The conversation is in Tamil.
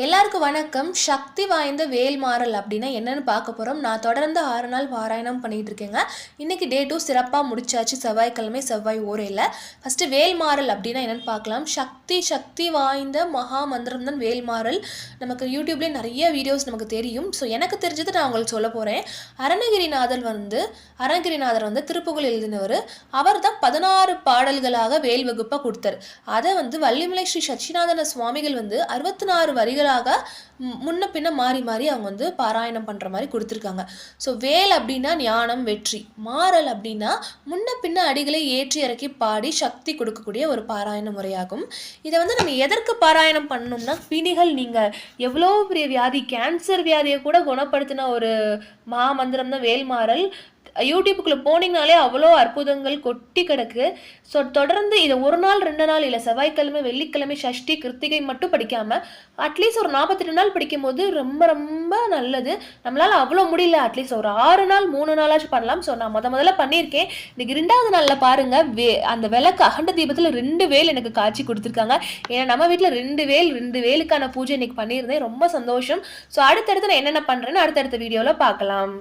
எல்லாருக்கும் வணக்கம். சக்தி வாய்ந்த வேல்மாறல் அப்படின்னா என்னன்னு பார்க்க போகிறோம். நான் தொடர்ந்து 6 நாள் பாராயணம் பண்ணிகிட்டு இருக்கேங்க. இன்றைக்கி டே 2 சிறப்பாக முடிச்சாச்சு. செவ்வாய்க்கிழமை செவ்வாய் ஓரையில் ஃபஸ்ட்டு வேல்மாறல் அப்படின்னா என்னென்னு பார்க்கலாம். சக்தி வாய்ந்த மகா மந்திரம் தான் வேல்மாறல். நமக்கு யூடியூப்லேயே நிறைய வீடியோஸ் நமக்கு தெரியும். ஸோ எனக்கு தெரிஞ்சது நான் உங்களுக்கு சொல்ல போகிறேன். அருணகிரிநாதர் வந்து திருப்புகழ் எழுதினவர். அவர் தான் 16 பாடல்களாக வேல் வகுப்பாக கொடுத்தார். அதை வந்து வள்ளிமலை ஸ்ரீ சச்சிநாதன சுவாமிகள் வந்து 64 வரிகளாக முன்ன பின்ன மாறி அவங்க வந்து பாராயணம் பண்ணுற மாதிரி கொடுத்துருக்காங்க. ஸோ வேல் அப்படின்னா ஞானம், வெற்றி. மாறல் அப்படின்னா முன்ன பின்ன அடிகளை ஏற்றி இறக்கி பாடி சக்தி கொடுக்கக்கூடிய ஒரு பாராயண முறையாகும். இதை வந்து நம்ம எதற்கு பாராயணம் பண்ணணும்னா, பிணிகள், நீங்கள் எவ்வளோ பெரிய வியாதி, கேன்சர் வியாதியை கூட குணப்படுத்தின ஒரு மந்திரம் தான் வேல்மாறல். யூடியூப்புக்குள்ளே போனீங்கனாலே அவ்வளோ அற்புதங்கள் கொட்டி கிடக்கு. ஸோ தொடர்ந்து இதை 1 நாள் 2 நாள் இல்லை, செவ்வாய்க்கிழமை வெள்ளிக்கிழமை சஷ்டி கிருத்திகை மட்டும் படிக்காமல் அட்லீஸ்ட் ஒரு 42 நாள் படிக்கும் போது ரொம்ப ரொம்ப நல்லது. நம்மளால் அவ்வளோ முடியல, அட்லீஸ்ட் ஒரு 6 நாள் 3 நாளாச்சும் பண்ணலாம். ஸோ நான் முதல்ல பண்ணியிருக்கேன். இன்னைக்கு 2வது நாளில் பாருங்கள், அந்த விளக்கு அகண்ட தீபத்தில் 2 வேல் எனக்கு காட்சி கொடுத்துருக்காங்க. ஏன்னா நம்ம வீட்டில் 2 வேலுக்கான பூஜை இன்னைக்கு பண்ணியிருந்தேன். ரொம்ப சந்தோஷம். ஸோ அடுத்தடுத்து நான் என்னென்ன பண்ணுறேன்னு அடுத்தடுத்த வீடியோவில் பார்க்கலாம்.